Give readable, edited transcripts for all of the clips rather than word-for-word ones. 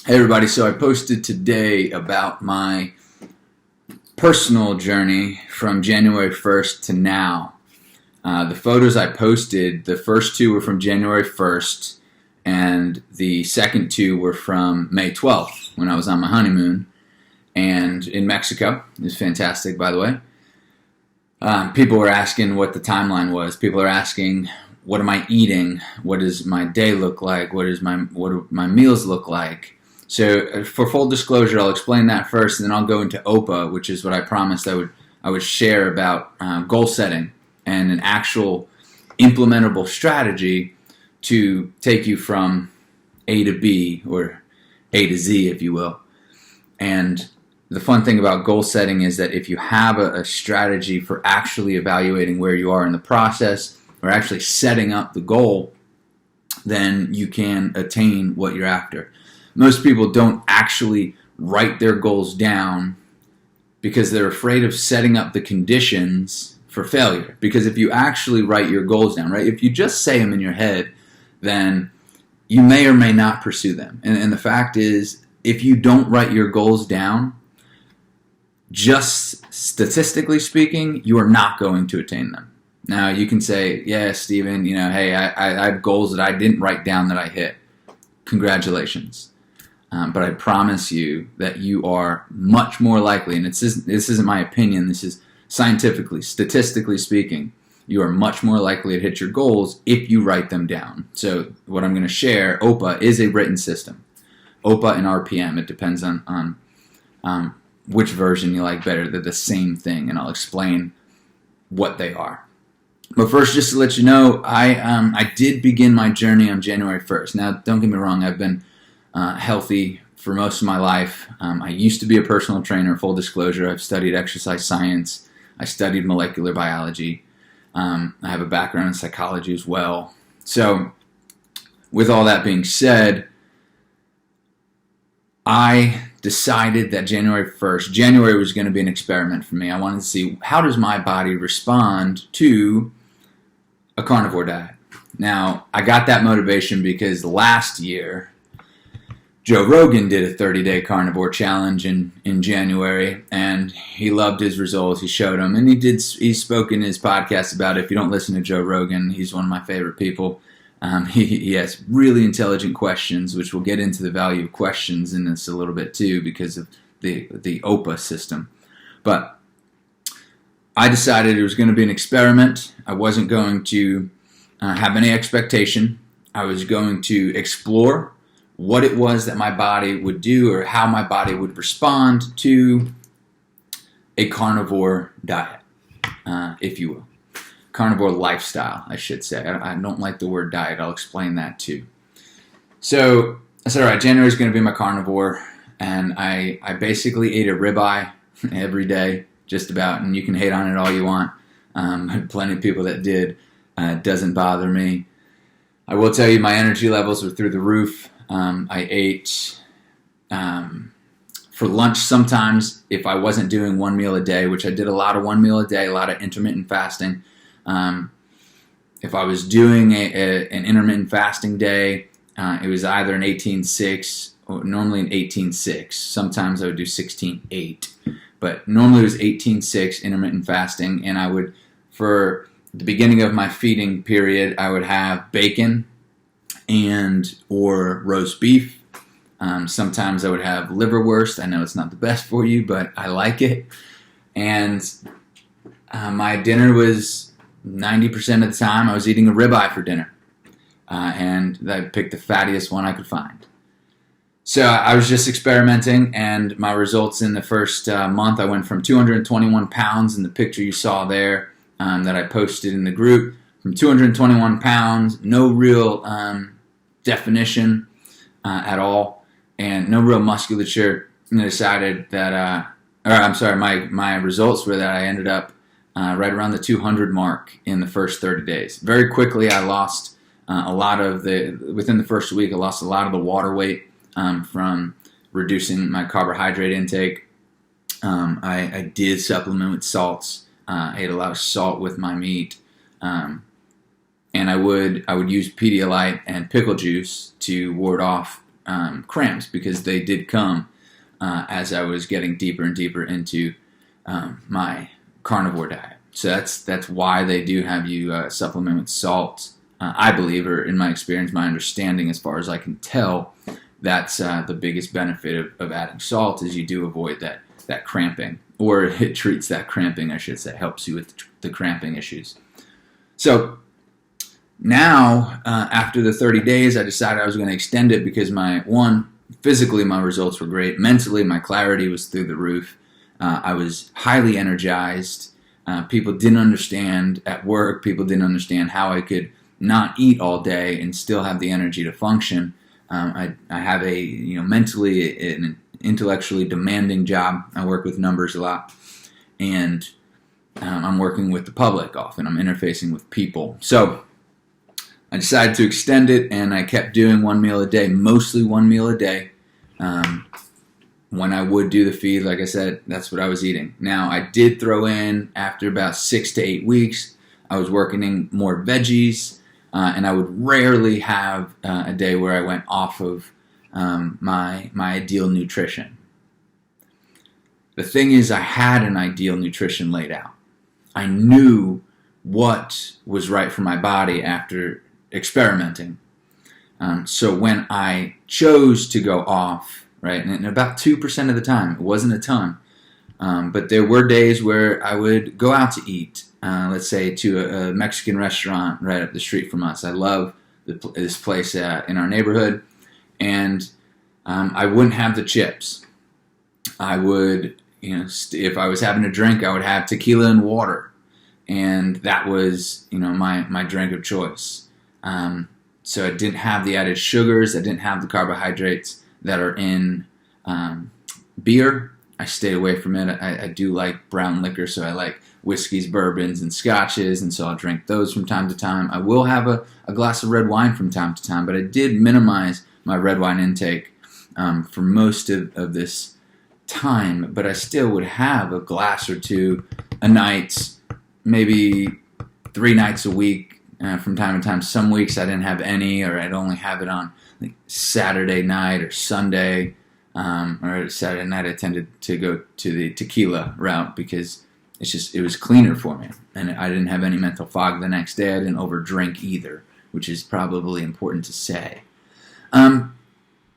Hey everybody, so I posted today about my personal journey from January 1st to now. The photos I posted, the first two were from January 1st, and the second two were from May 12th when I was on my honeymoon and in Mexico. It was fantastic, by the way. People were asking what the timeline was. People are asking, what am I eating? What does my day look like? What do my meals look like? So for full disclosure, I'll explain that first, and then I'll go into OPA, which is what I promised I would share about goal setting and an actual implementable strategy to take you from A to B, or A to Z, if you will. And the fun thing about goal setting is that if you have a strategy for actually evaluating where you are in the process, or actually setting up the goal, then you can attain what you're after. Most people don't actually write their goals down because they're afraid of setting up the conditions for failure. Because if you actually write your goals down, right, if you just say them in your head, then you may or may not pursue them. And the fact is, if you don't write your goals down, just statistically speaking, you are not going to attain them. Now, you can say, yeah, Steven, hey, I have goals that I didn't write down that I hit. Congratulations. But I promise you that you are much more likely, and this isn't my opinion, this is scientifically, statistically speaking, you are much more likely to hit your goals if you write them down. So what I'm going to share, OPA is a written system. OPA and RPM, it depends on which version you like better. They're the same thing, and I'll explain what they are. But first, just to let you know, I did begin my journey on January 1st. Now, don't get me wrong, I've been healthy for most of my life. I used to be a personal trainer, full disclosure. I've studied exercise science. I studied molecular biology. I have a background in psychology as well. So, with all that being said, I decided that January was going to be an experiment for me. I wanted to see, how does my body respond to a carnivore diet? Now, I got that motivation because last year, Joe Rogan did a 30-day carnivore challenge in January, and he loved his results. He showed them, and he spoke in his podcast about it. If you don't listen to Joe Rogan, he's one of my favorite people. He has really intelligent questions, which we'll get into the value of questions in this a little bit too, because of the OPA system. But I decided it was going to be an experiment. I wasn't going to have any expectation. I was going to explore what it was that my body would do, or how my body would respond to a carnivore diet, if you will. Carnivore lifestyle, I should say. I don't like the word diet. I'll explain that too. So I said, all right, January is going to be my carnivore, and I basically ate a ribeye every day, just about, and you can hate on it all you want. Plenty of people that did. It doesn't bother me. I will tell you, my energy levels were through the roof. I ate for lunch sometimes if I wasn't doing one meal a day, which I did a lot of one meal a day, a lot of intermittent fasting. If I was doing an intermittent fasting day, it was either an 18-6 or normally an 18-6. Sometimes I would do 16-8, but normally it was 18-6 intermittent fasting, and I would, for the beginning of my feeding period, I would have bacon or roast beef. Sometimes I would have liverwurst. I know it's not the best for you, but I like it. And my dinner was 90% of the time I was eating a ribeye for dinner. And I picked the fattiest one I could find. So I was just experimenting, and my results in the first month, I went from 221 pounds in the picture you saw there that I posted in the group, from 221 pounds, no real definition at all, and no real musculature. And I decided that, my results were that I ended up right around the 200 mark in the first 30 days. Very quickly, I lost within the first week, I lost a lot of the water weight from reducing my carbohydrate intake. I did supplement with salts. I ate a lot of salt with my meat. And I would use Pedialyte and pickle juice to ward off cramps, because they did come as I was getting deeper and deeper into my carnivore diet. So that's why they do have you supplement with salt. I believe, or in my experience, my understanding, as far as I can tell, that's the biggest benefit of adding salt, is you do avoid that cramping, or it treats that cramping, I should say, helps you with the cramping issues. So now, after the 30 days, I decided I was going to extend it because physically my results were great. Mentally, my clarity was through the roof. I was highly energized. People didn't understand at work. People didn't understand how I could not eat all day and still have the energy to function. I have a mentally and intellectually demanding job. I work with numbers a lot, and I'm working with the public often. I'm interfacing with people. So I decided to extend it, and I kept doing 1 meal a day, mostly 1 meal a day. When I would do the feed, like I said, that's what I was eating. Now, I did throw in, after about 6 to 8 weeks, I was working in more veggies, and I would rarely have a day where I went off of my ideal nutrition. The thing is, I had an ideal nutrition laid out. I knew what was right for my body after experimenting. So when I chose to go off, right, and about 2% of the time, it wasn't a ton, but there were days where I would go out to eat, let's say to a Mexican restaurant right up the street from us. I love this place in our neighborhood, and I wouldn't have the chips. I would, if I was having a drink, I would have tequila and water, and that was, my drink of choice. So I didn't have the added sugars. I didn't have the carbohydrates that are in beer. I stayed away from it. I do like brown liquor, so I like whiskeys, bourbons, and scotches, and so I'll drink those from time to time. I will have a glass of red wine from time to time, but I did minimize my red wine intake for most of this time, but I still would have a glass or two a night, maybe 3 nights a week. From time to time. Some weeks I didn't have any, or I'd only have it on Saturday night or Sunday. Or Saturday night I tended to go to the tequila route because it was cleaner for me, and I didn't have any mental fog the next day. I didn't overdrink either, which is probably important to say.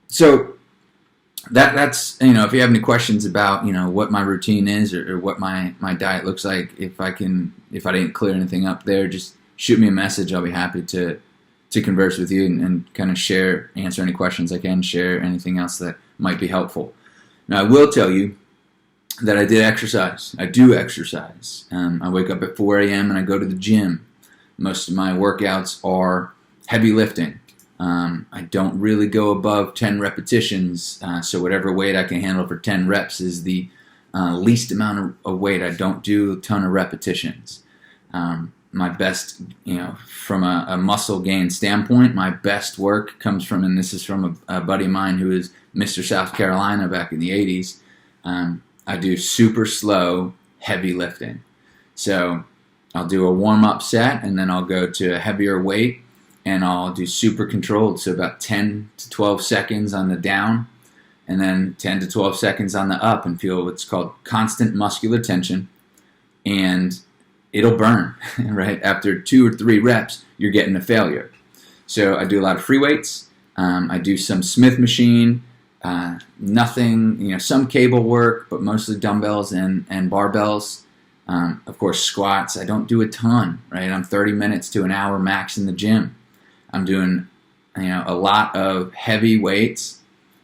So that's if you have any questions about what my routine is or what my diet looks like, if I didn't clear anything up there, just shoot me a message. I'll be happy to converse with you and kind of answer any questions I can, share anything else that might be helpful. Now, I will tell you that I did exercise. I do exercise. I wake up at 4 a.m. and I go to the gym. Most of my workouts are heavy lifting. I don't really go above 10 repetitions, so whatever weight I can handle for 10 reps is the least amount of weight. I don't do a ton of repetitions. My best, from a muscle gain standpoint, my best work comes from, and this is from a buddy of mine who is Mr. South Carolina back in the 80s. I do super slow, heavy lifting. So I'll do a warm-up set, and then I'll go to a heavier weight, and I'll do super controlled, so about 10 to 12 seconds on the down, and then 10 to 12 seconds on the up, and feel what's called constant muscular tension, and it'll burn, right? After 2 or 3 reps, you're getting a failure. So I do a lot of free weights. I do some Smith machine, nothing, some cable work, but mostly dumbbells and barbells. Of course, squats. I don't do a ton, right? I'm 30 minutes to an hour max in the gym. I'm doing, a lot of heavy weights,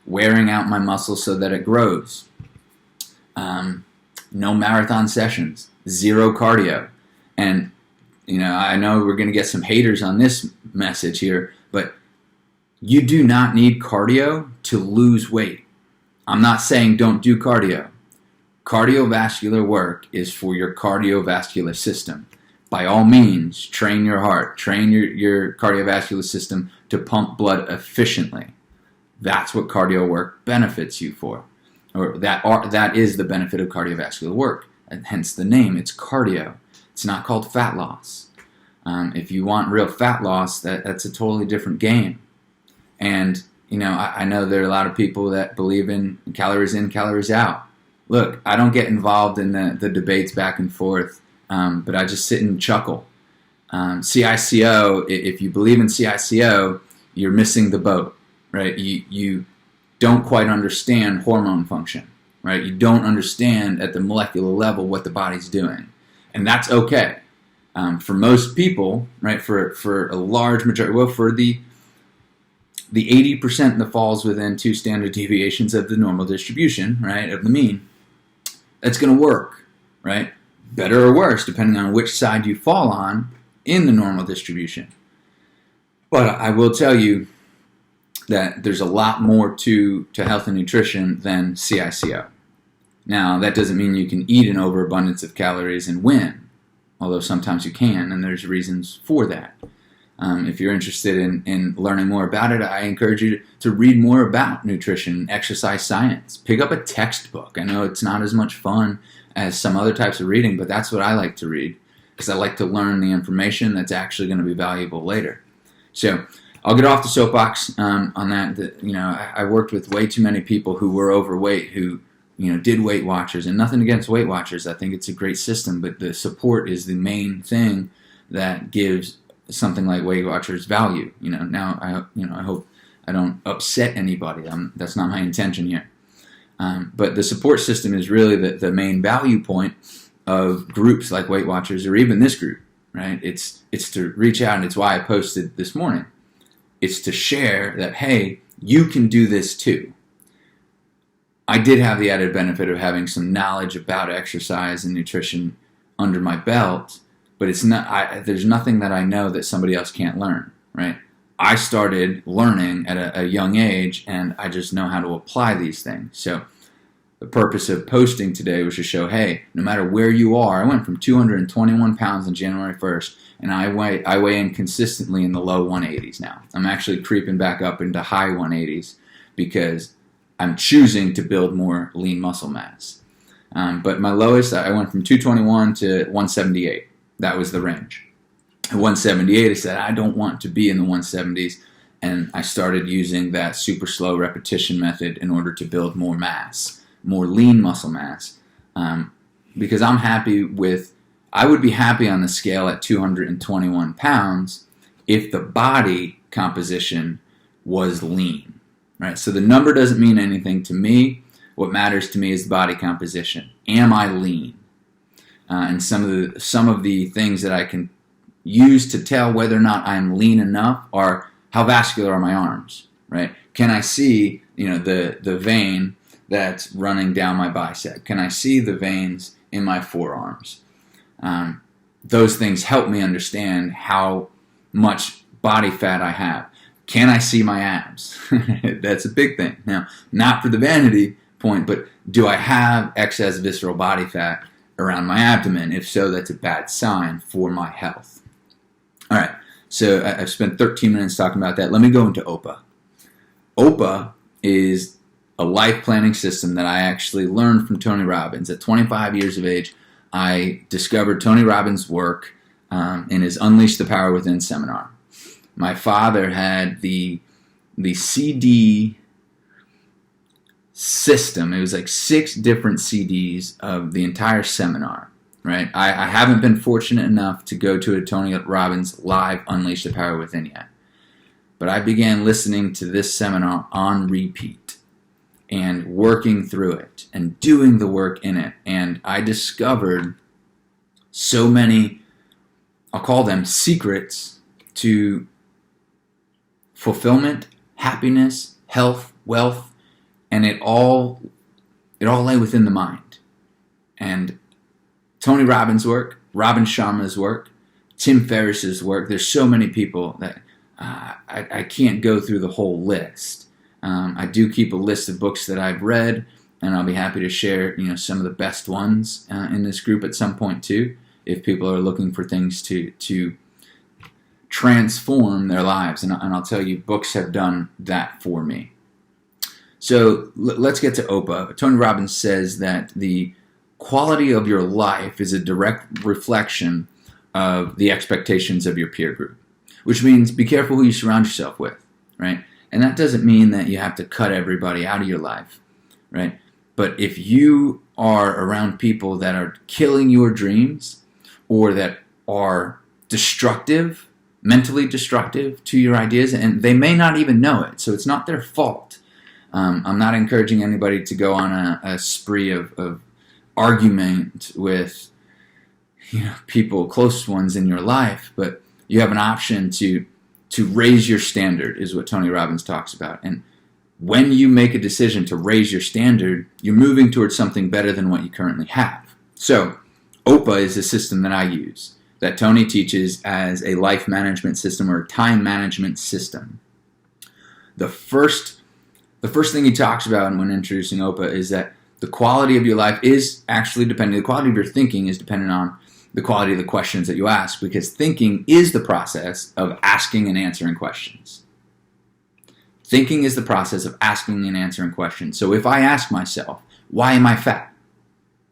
wearing out my muscles so that it grows. No marathon sessions, 0 cardio. And, I know we're going to get some haters on this message here, but you do not need cardio to lose weight. I'm not saying don't do cardio. Cardiovascular work is for your cardiovascular system. By all means, train your heart, train your cardiovascular system to pump blood efficiently. That's what cardio work benefits you for. Or that is the benefit of cardiovascular work, and hence the name. It's cardio. It's not called fat loss. If you want real fat loss, that's a totally different game. And I know there are a lot of people that believe in calories in, calories out. Look, I don't get involved in the debates back and forth, but I just sit and chuckle. CICO, if you believe in CICO, you're missing the boat, right? You don't quite understand hormone function, right? You don't understand at the molecular level what the body's doing. And that's okay. For most people, right, for a large majority, well, for the 80% that falls within 2 standard deviations of the normal distribution, right, of the mean, that's going to work, right? Better or worse, depending on which side you fall on in the normal distribution. But I will tell you that there's a lot more to health and nutrition than CICO. Now, that doesn't mean you can eat an overabundance of calories and win, although sometimes you can, and there's reasons for that. If you're interested in learning more about it, I encourage you to read more about nutrition and exercise science. Pick up a textbook. I know it's not as much fun as some other types of reading, but that's what I like to read because I like to learn the information that's actually going to be valuable later. So I'll get off the soapbox on that. I worked with way too many people who were overweight who did Weight Watchers, and nothing against Weight Watchers. I think it's a great system, but the support is the main thing that gives something like Weight Watchers value. Now I hope I don't upset anybody. That's not my intention here. But the support system is really the main value point of groups like Weight Watchers or even this group, right? It's to reach out, and it's why I posted this morning. It's to share that, hey, you can do this too. I did have the added benefit of having some knowledge about exercise and nutrition under my belt, but it's not. There's nothing that I know that somebody else can't learn, right? I started learning at a young age, and I just know how to apply these things. So the purpose of posting today was to show, hey, no matter where you are, I went from 221 pounds on January 1st, and I weigh in consistently in the low 180s now. I'm actually creeping back up into high 180s because I'm choosing to build more lean muscle mass. But my lowest, I went from 221 to 178. That was the range. At 178, I said, I don't want to be in the 170s, and I started using that super slow repetition method in order to build more mass, more lean muscle mass, because I would be happy on the scale at 221 pounds if the body composition was lean, right? So the number doesn't mean anything to me. What matters to me is the body composition. Am I lean? And some of the things that I can use to tell whether or not I'm lean enough are how vascular are my arms, right? Can I see, the vein that's running down my bicep? Can I see the veins in my forearms? Those things help me understand how much body fat I have. Can I see my abs? That's a big thing. Now, not for the vanity point, but do I have excess visceral body fat around my abdomen? If so, that's a bad sign for my health. All right, so I've spent 13 minutes talking about that. Let me go into OPA. OPA is a life planning system that I actually learned from Tony Robbins. At 25 years of age, I discovered Tony Robbins' work in his Unleash the Power Within seminar. My father had the CD system. It was like 6 different CDs of the entire seminar, right? I haven't been fortunate enough to go to a Tony Robbins live Unleash the Power Within yet. But I began listening to this seminar on repeat and working through it and doing the work in it. And I discovered so many, I'll call them secrets to fulfillment, happiness, health, wealth, and it all lay within the mind. And Tony Robbins' work, Robin Sharma's work, Tim Ferriss's work, there's so many people that I can't go through the whole list. I do keep a list of books that I've read, and I'll be happy to share some of the best ones in this group at some point too, if people are looking for things to transform their lives. And I'll tell you, books have done that for me. So let's get to OPA. Tony Robbins says that the quality of your life is a direct reflection of the expectations of your peer group, which means be careful who you surround yourself with, right? And that doesn't mean that you have to cut everybody out of your life, right? But if you are around people that are killing your dreams or that are destructive, mentally destructive to your ideas, and they may not even know it, so it's not their fault. I'm not encouraging anybody to go on a spree of argument with people, close ones in your life, but you have an option to raise your standard, is what Tony Robbins talks about. And when you make a decision to raise your standard, you're moving towards something better than what you currently have. So OPA is a system that I use, that Tony teaches as a life management system or time management system. The first thing he talks about when introducing OPA is that the quality of your life is actually dependent, the quality of your thinking is dependent on the quality of the questions that you ask, because thinking is the process of asking and answering questions. Thinking is the process of asking and answering questions. So if I ask myself, why am I fat?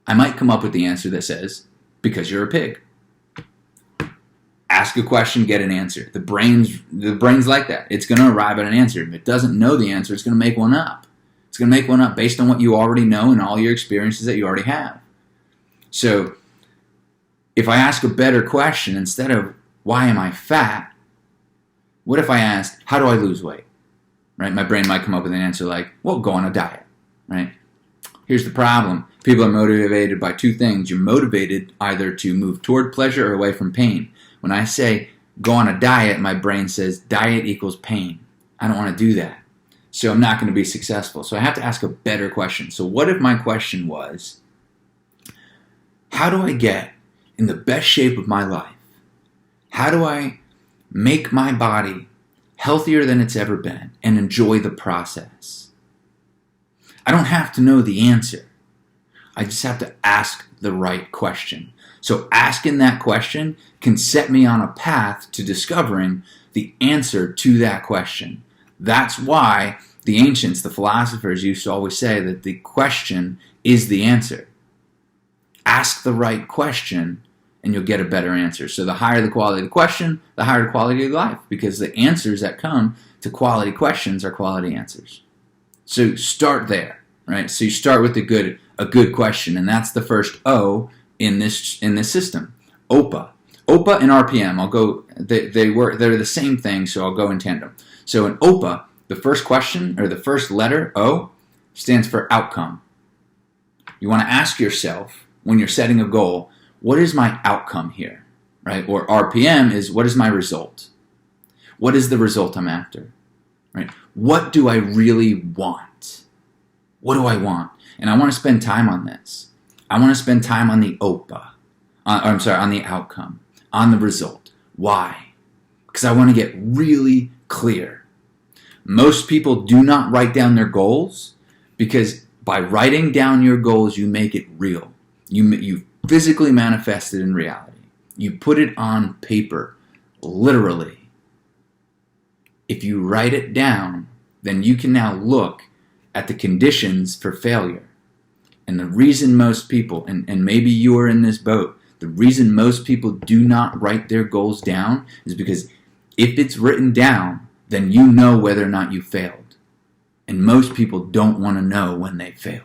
I might come up with the answer that says, because you're a pig. Ask a question, get an answer. The brain's like that. It's going to arrive at an answer. If it doesn't know the answer, it's going to make one up. It's going to make one up based on what you already know and all your experiences that you already have. So if I ask a better question, instead of why am I fat, what if I asked, how do I lose weight? Right? My brain might come up with an answer like, well, go on a diet. Right? Here's the problem. People are motivated by two things. You're motivated either to move toward pleasure or away from pain. When I say go on a diet, my brain says diet equals pain. I don't want to do that. So I'm not going to be successful. So I have to ask a better question. So what if my question was, how do I get in the best shape of my life? How do I make my body healthier than it's ever been and enjoy the process? I don't have to know the answer. I just have to ask the right question. So asking that question can set me on a path to discovering the answer to that question. That's why the ancients, the philosophers, used to always say that the question is the answer. Ask the right question and you'll get a better answer. So the higher the quality of the question, the higher the quality of your life, because the answers that come to quality questions are quality answers. So start there, right? So you start with a good question, and that's the first O in this system. OPA. OPA and RPM, I'll go, they're the same thing, so I'll go in tandem. So in OPA, the first question, or the first letter, O, stands for outcome. You want to ask yourself, when you're setting a goal, what is my outcome here, right? Or RPM is, what is my result? What is the result I'm after, right? What do I really want? What do I want? And I want to spend time on this. I want to spend time on the OPA. On the outcome, on the result. Why? Because I want to get really clear. Most people do not write down their goals because by writing down your goals, you make it real. You physically manifest it in reality. You put it on paper, literally. If you write it down, then you can now look at the conditions for failure. And the reason most people, and maybe you are in this boat, the reason most people do not write their goals down is because if it's written down, then you know whether or not you failed. And most people don't want to know when they failed.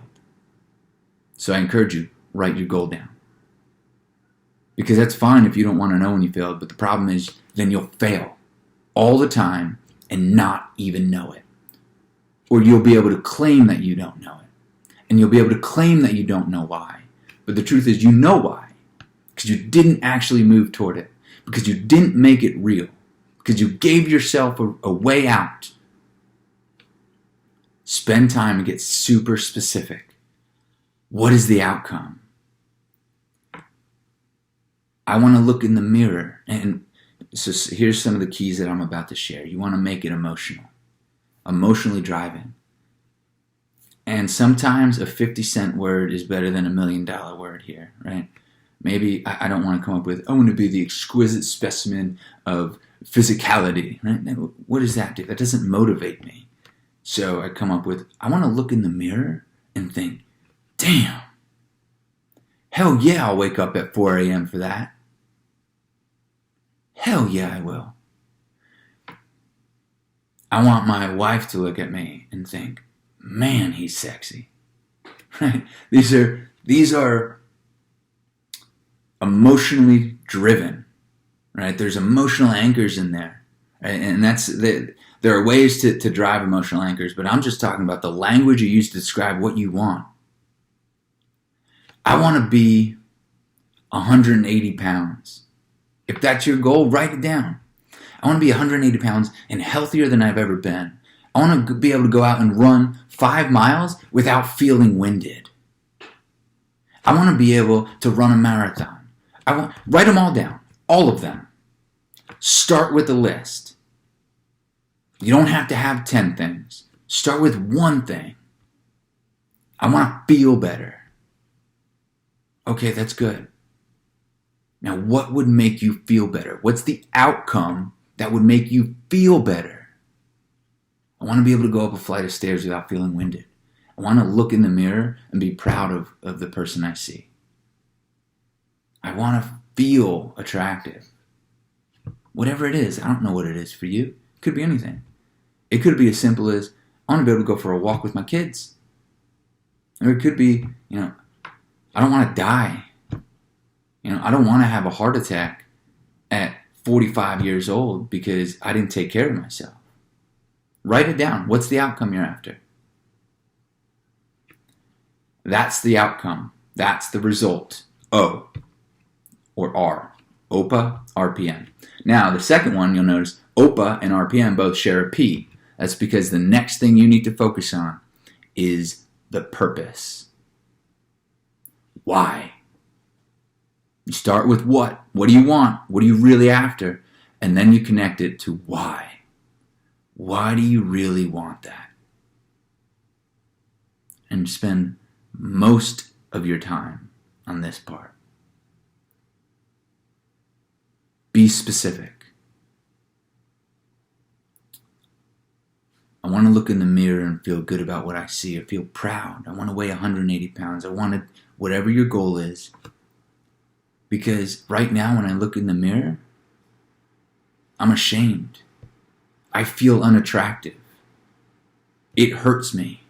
So I encourage you, write your goal down. Because that's fine if you don't want to know when you failed, but the problem is then you'll fail all the time and not even know it. Or you'll be able to claim that you don't know it. And you'll be able to claim that you don't know why. But the truth is you know why. Because you didn't actually move toward it. Because you didn't make it real. Because you gave yourself a way out. Spend time and get super specific. What is the outcome? I want to look in the mirror. And so here's some of the keys that I'm about to share. You want to make it emotional. Emotionally driving. And sometimes a 50-cent word is better than $1 million word here, right? Maybe I don't want to come up with, I want to be the exquisite specimen of physicality, right? What does that do? That doesn't motivate me. So I come up with, I want to look in the mirror and think, damn, hell yeah, I'll wake up at 4 a.m. for that. Hell yeah, I will. I want my wife to look at me and think, man, he's sexy. Right? These are emotionally driven, right? There's emotional anchors in there, right? And there are ways to drive emotional anchors, but I'm just talking about the language you use to describe what you want. I want to be 180 pounds. If that's your goal, write it down. I want to be 180 pounds and healthier than I've ever been. I want to be able to go out and run 5 miles without feeling winded. I want to be able to run a marathon. Write them all down, all of them. Start with a list. You don't have to have 10 things. Start with one thing. I want to feel better. Okay, that's good. Now, what would make you feel better? What's the outcome that would make you feel better? I want to be able to go up a flight of stairs without feeling winded. I want to look in the mirror and be proud of the person I see. I want to feel attractive. Whatever it is, I don't know what it is for you. It could be anything. It could be as simple as, I want to be able to go for a walk with my kids. Or it could be, I don't want to die. I don't want to have a heart attack at 45 years old because I didn't take care of myself. Write it down. What's the outcome you're after? That's the outcome. That's the result. O or R. OPA, RPM. Now, the second one, you'll notice OPA and RPM both share a P. That's because the next thing you need to focus on is the purpose. Why? You start with what? What do you want? What are you really after? And then you connect it to why. Why do you really want that? And spend most of your time on this part. Be specific. I want to look in the mirror and feel good about what I see. I feel proud. I want to weigh 180 pounds. I want to, whatever your goal is. Because right now when I look in the mirror, I'm ashamed. I feel unattractive. It hurts me.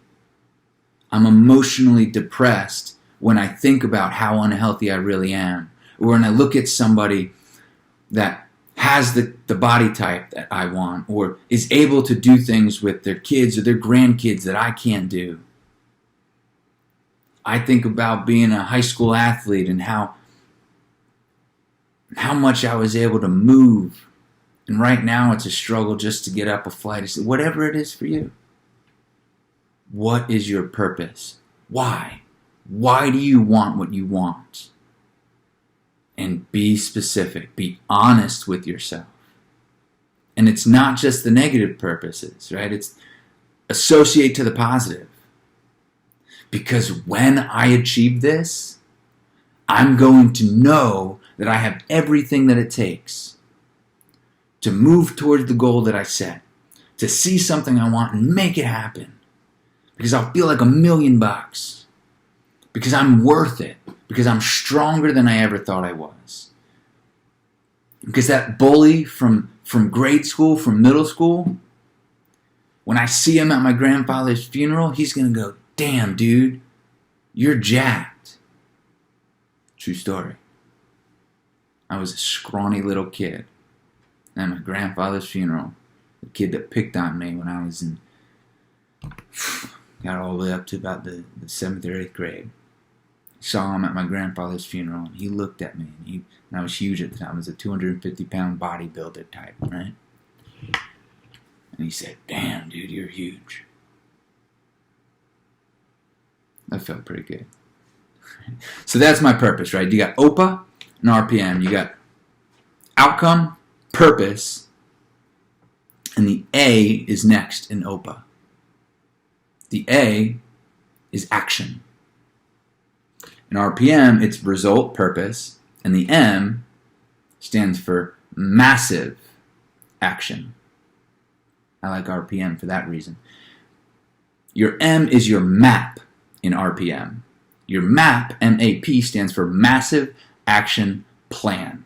I'm emotionally depressed when I think about how unhealthy I really am. Or when I look at somebody that has the body type that I want, or is able to do things with their kids or their grandkids that I can't do. I think about being a high school athlete and how much I was able to move. And right now it's a struggle just to get up a flight. Whatever it is for you. What is your purpose? Why? Why do you want what you want? And be specific. Be honest with yourself. And it's not just the negative purposes, right? It's associate to the positive. Because when I achieve this, I'm going to know that I have everything that it takes to move towards the goal that I set, to see something I want and make it happen. Because I'll feel like $1,000,000. Because I'm worth it. Because I'm stronger than I ever thought I was. Because that bully from grade school, from middle school, when I see him at my grandfather's funeral, he's going to go, damn, dude, you're jacked. True story. I was a scrawny little kid at my grandfather's funeral. The kid that picked on me when I was got all the way up to about the 7th or 8th grade. Saw him at my grandfather's funeral, and he looked at me, and I was huge at the time. I was a 250-pound bodybuilder type, right? And he said, damn, dude, you're huge. That felt pretty good. So that's my purpose, right? You got OPA and RPM. You got outcome, purpose, and the A is next in OPA. The A is action. In RPM, it's result, purpose, and the M stands for massive action. I like RPM for that reason. Your M is your map in RPM. Your MAP, M-A-P, stands for Massive Action Plan.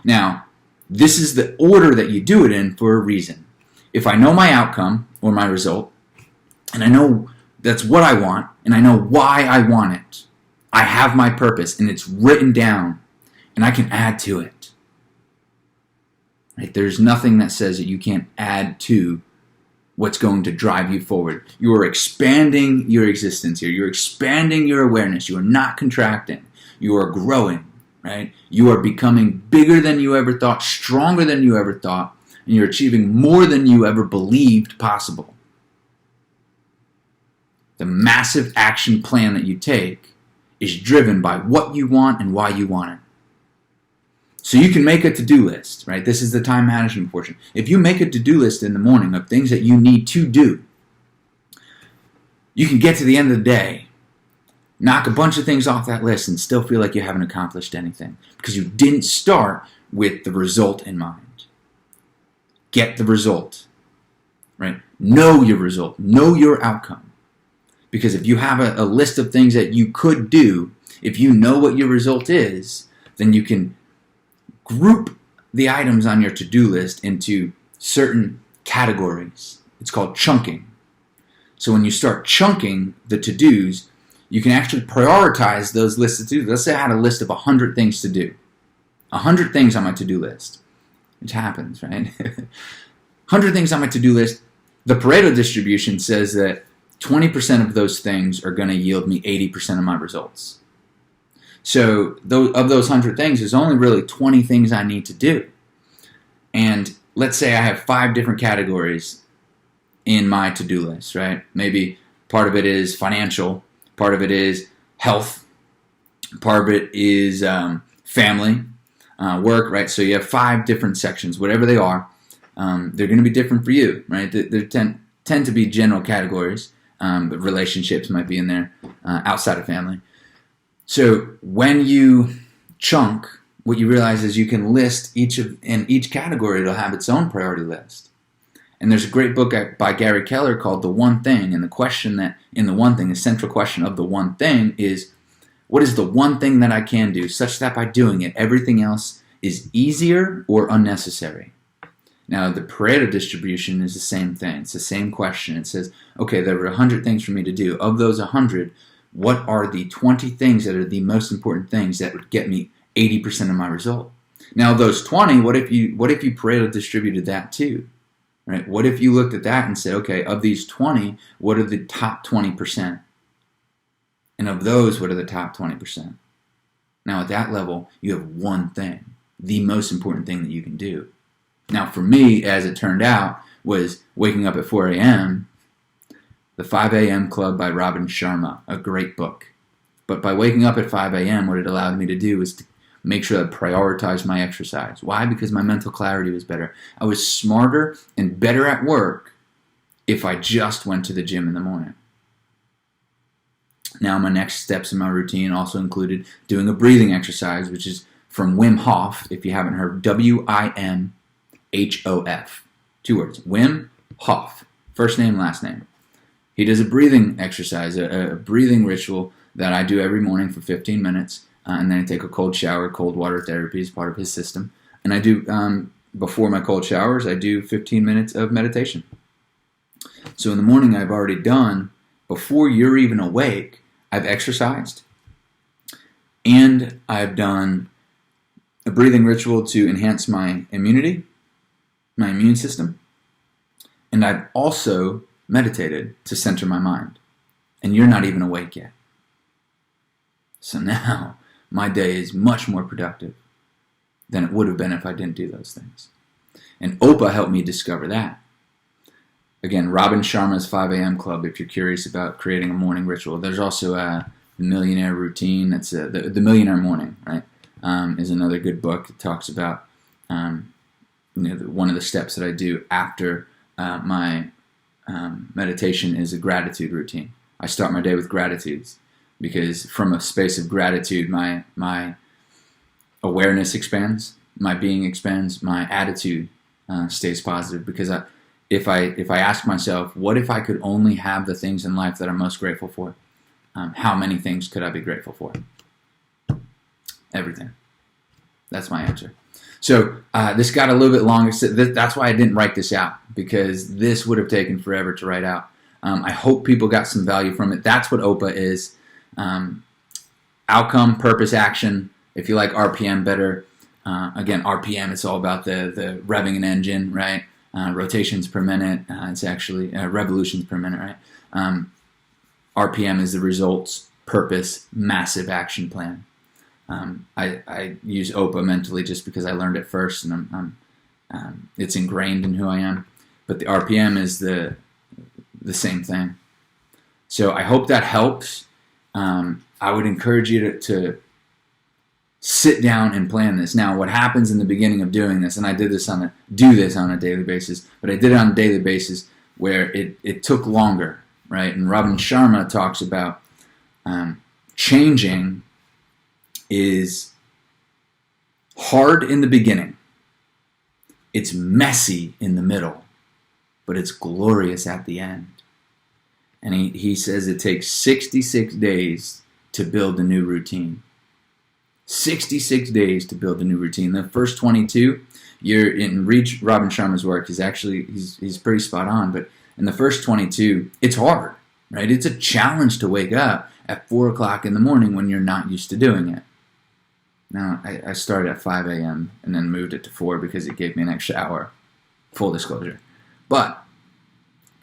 Now, this is the order that you do it in for a reason. if I know my outcome or my result, and I know that's what I want, and I know why I want it, I have my purpose, and it's written down, and I can add to it. Right? There's nothing that says that you can't add to what's going to drive you forward. You are expanding your existence here. You're expanding your awareness. You are not contracting. You are growing, right? You are becoming bigger than you ever thought, stronger than you ever thought, and you're achieving more than you ever believed possible. The massive action plan that you take is driven by what you want and why you want it. So you can make a to-do list, right? This is the time management portion. If you make a to-do list in the morning of things that you need to do, you can get to the end of the day, knock a bunch of things off that list, and still feel like you haven't accomplished anything because you didn't start with the result in mind. Get the result, right? Know your result. Know your outcome. Because if you have a list of things that you could do, if you know what your result is, then you can group the items on your to-do list into certain categories. It's called chunking. So when you start chunking the to-dos, you can actually prioritize those lists of to-dos. Let's say I had a list of 100 things to do. 100 things on my to-do list. It happens, right? 100 things on my to-do list. The Pareto distribution says that 20% of those things are going to yield me 80% of my results. So of those 100 things, there's only really 20 things I need to do. And let's say I have 5 different categories in my to-do list, right? Maybe part of it is financial, part of it is health, part of it is family, work, right? So you have 5 different sections, whatever they are. They're going to be different for you, right? They tend to be general categories, but relationships might be in there outside of family. So when you chunk, what you realize is you can list in each category, it'll have its own priority list. And there's a great book by Gary Keller called The One Thing. And the question that in The One Thing, the central question of The One Thing is, what is the one thing that I can do such that by doing it, everything else is easier or unnecessary? Now, the Pareto distribution is the same thing. It's the same question. It says, okay, there are 100 things for me to do. Of those 100, what are the 20 things that are the most important things that would get me 80% of my result? Now, those 20, what if you Pareto distributed that too? Right? What if you looked at that and said, okay, of these 20, what are the top 20%? And of those, what are the top 20%? Now, at that level, you have one thing, the most important thing that you can do. Now, for me, as it turned out, was waking up at 4 a.m., The 5 a.m. Club by Robin Sharma, a great book. But by waking up at 5 a.m., what it allowed me to do was to make sure I prioritized my exercise. Why? Because my mental clarity was better. I was smarter and better at work if I just went to the gym in the morning. Now, my next steps in my routine also included doing a breathing exercise, which is from Wim Hof, if you haven't heard, Wimhof. 2 words, Wim Hof, first name, last name. He does a breathing exercise, a breathing ritual that I do every morning for 15 minutes, and then I take a cold shower. Cold water therapy is part of his system. And I do, before my cold showers, I do 15 minutes of meditation. So in the morning, I've already done, before you're even awake, I've exercised, and I've done a breathing ritual to enhance my immunity, my immune system, and I've also meditated to center my mind. And you're not even awake yet. So now my day is much more productive than it would have been if I didn't do those things. And OPA helped me discover that. Again, Robin Sharma's 5 a.m. Club, if you're curious about creating a morning ritual. There's also The Millionaire Routine. That's the Millionaire Morning, right? Is another good book. It talks about one of the steps that I do after my meditation is a gratitude routine. I start my day with gratitudes because from a space of gratitude, my awareness expands, my being expands, my attitude stays positive. Because if I ask myself, what if I could only have the things in life that I'm most grateful for? How many things could I be grateful for? Everything. That's my answer. So this got a little bit longer. So that's why I didn't write this out, because this would have taken forever to write out. I hope people got some value from it. That's what OPA is. Outcome, purpose, action. If you like RPM better, again, RPM, it's all about the revving an engine, right? Rotations per minute. It's actually revolutions per minute, right? RPM is the results, purpose, massive action plan. I use OPA mentally just because I learned it first, and it's ingrained in who I am. But the RPM is the same thing. So I hope that helps. I would encourage you to sit down and plan this. Now, what happens in the beginning of doing this, and I do this on a daily basis, but I did it on a daily basis where it took longer, right? And Robin Sharma talks about changing is hard in the beginning. It's messy in the middle, but it's glorious at the end. And he says it takes 66 days to build a new routine. 66 days to build a new routine. The first 22, read Robin Sharma's work. He's pretty spot on. But in the first 22, it's hard, right? It's a challenge to wake up at 4 o'clock in the morning when you're not used to doing it. Now, I started at 5 a.m. and then moved it to 4 because it gave me an extra hour. Full disclosure. But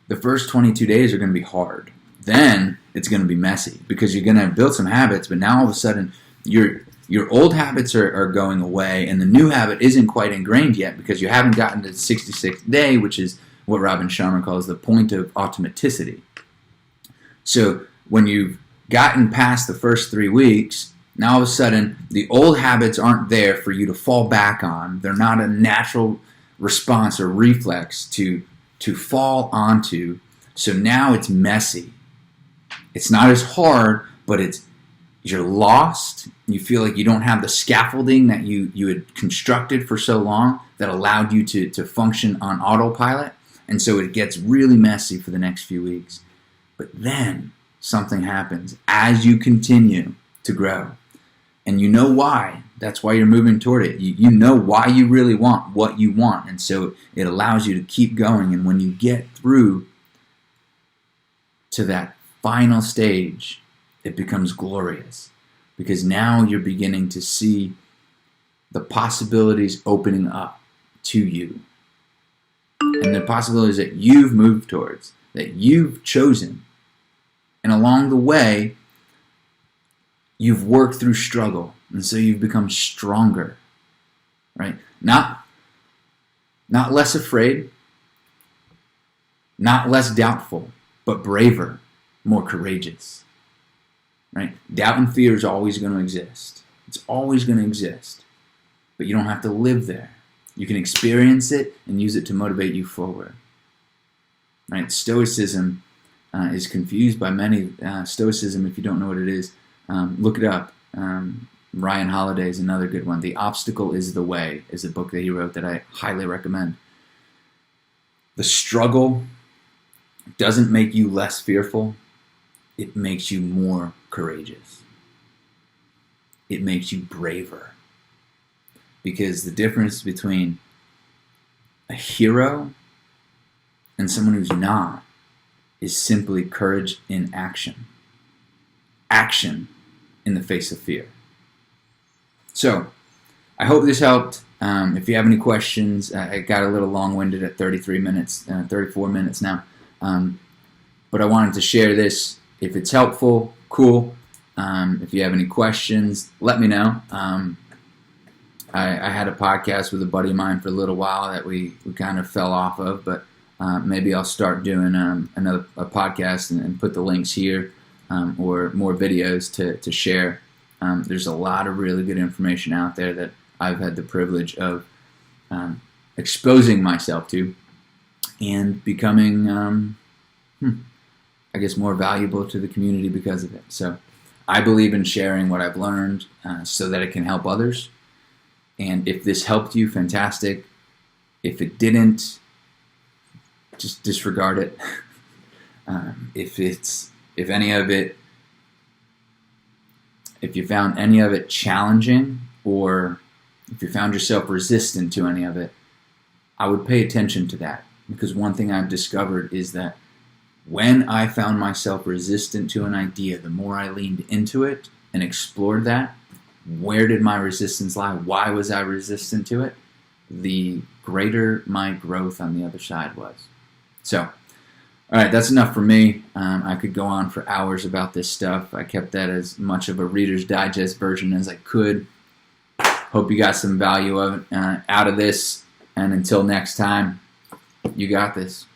the first 22 days are going to be hard. Then it's going to be messy because you're going to build some habits, but now all of a sudden your old habits are going away and the new habit isn't quite ingrained yet because you haven't gotten to the 66th day, which is what Robin Sharma calls the point of automaticity. So when you've gotten past the first 3 weeks, now all of a sudden the old habits aren't there for you to fall back on. They're not a natural response or reflex to fall onto. So now it's messy. It's not as hard, but you're lost. You feel like you don't have the scaffolding that you had constructed for so long that allowed you to function on autopilot. And so it gets really messy for the next few weeks. But then something happens as you continue to grow. And you know why. That's why you're moving toward it. You know why you really want what you want. And so it allows you to keep going. And when you get through to that final stage, it becomes glorious. Because now you're beginning to see the possibilities opening up to you. And the possibilities that you've moved towards, that you've chosen. And along the way, you've worked through struggle, and so you've become stronger, right? Not less afraid, not less doubtful, but braver, more courageous, right? Doubt and fear is always going to exist. It's always going to exist, but you don't have to live there. You can experience it and use it to motivate you forward, right? Stoicism is confused by many. Stoicism, if you don't know what it is, look it up. Ryan Holiday is another good one. The Obstacle is the Way is a book that he wrote that I highly recommend. The struggle doesn't make you less fearful. It makes you more courageous. It makes you braver. Because the difference between a hero and someone who's not is simply courage in action. Action in the face of fear. So, I hope this helped. If you have any questions, I got a little long-winded at 34 minutes now. But I wanted to share this. If it's helpful, cool. If you have any questions, let me know. I had a podcast with a buddy of mine for a little while that we kind of fell off of, but maybe I'll start doing a podcast and put the links here. Or more videos to share. There's a lot of really good information out there that I've had the privilege of exposing myself to and becoming, more valuable to the community because of it. So I believe in sharing what I've learned so that it can help others. And if this helped you, fantastic. If it didn't, just disregard it. If you found any of it challenging or if you found yourself resistant to any of it, I would pay attention to that. Because one thing I've discovered is that when I found myself resistant to an idea, the more I leaned into it and explored that, where did my resistance lie? Why was I resistant to it? The greater my growth on the other side was. So, all right, that's enough for me. I could go on for hours about this stuff. I kept that as much of a Reader's Digest version as I could. Hope you got some value out of this. And until next time, you got this.